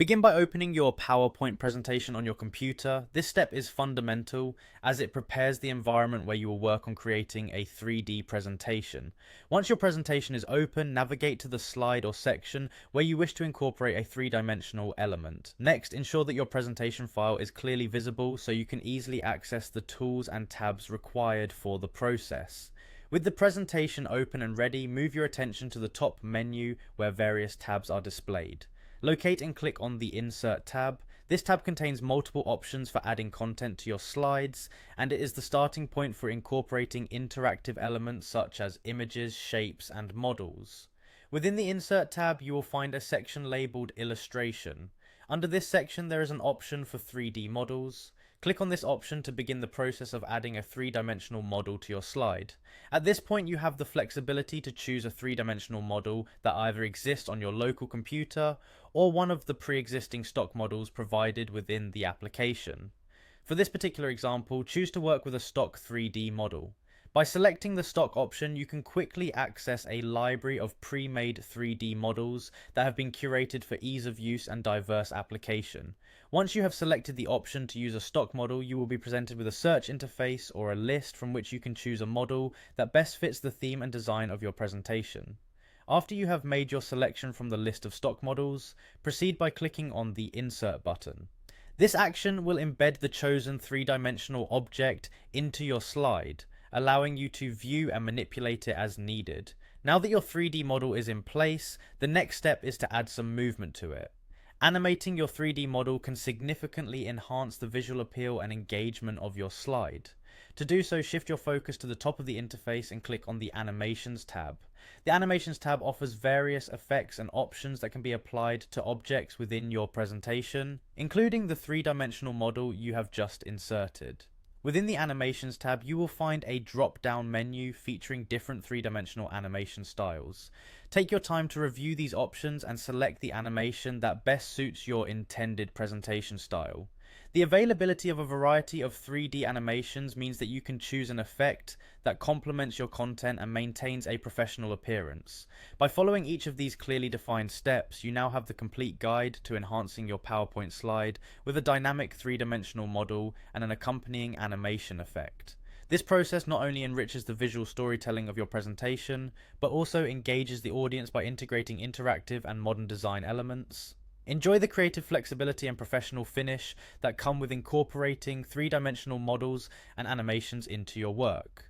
Begin by opening your PowerPoint presentation on your computer. This step is fundamental as it prepares the environment where you will work on creating a 3D presentation. Once your presentation is open, navigate to the slide or section where you wish to incorporate a three-dimensional element. Next, ensure that your presentation file is clearly visible so you can easily access the tools and tabs required for the process. With the presentation open and ready, move your attention to the top menu where various tabs are displayed. Locate and click on the Insert tab. This tab contains multiple options for adding content to your slides, and it is the starting point for incorporating interactive elements such as images, shapes, and models. Within the Insert tab, you will find a section labeled Illustration. Under this section, there is an option for 3D models. Click on this option to begin the process of adding a three-dimensional model to your slide. At this point, you have the flexibility to choose a three-dimensional model that either exists on your local computer or one of the pre-existing stock models provided within the application. For this particular example, choose to work with a stock 3D model. By selecting the stock option, you can quickly access a library of pre-made 3D models that have been curated for ease of use and diverse application. Once you have selected the option to use a stock model, you will be presented with a search interface or a list from which you can choose a model that best fits the theme and design of your presentation. After you have made your selection from the list of stock models, proceed by clicking on the Insert button. This action will embed the chosen three-dimensional object into your slide, allowing you to view and manipulate it as needed. Now that your 3D model is in place, the next step is to add some movement to it. Animating your 3D model can significantly enhance the visual appeal and engagement of your slide. To do so, shift your focus to the top of the interface and click on the Animations tab. The Animations tab offers various effects and options that can be applied to objects within your presentation, including the three-dimensional model you have just inserted. Within the Animations tab, you will find a drop-down menu featuring different three-dimensional animation styles. Take your time to review these options and select the animation that best suits your intended presentation style. The availability of a variety of 3D animations means that you can choose an effect that complements your content and maintains a professional appearance. By following each of these clearly defined steps, you now have the complete guide to enhancing your PowerPoint slide with a dynamic three-dimensional model and an accompanying animation effect. This process not only enriches the visual storytelling of your presentation, but also engages the audience by integrating interactive and modern design elements. Enjoy the creative flexibility and professional finish that come with incorporating three-dimensional models and animations into your work.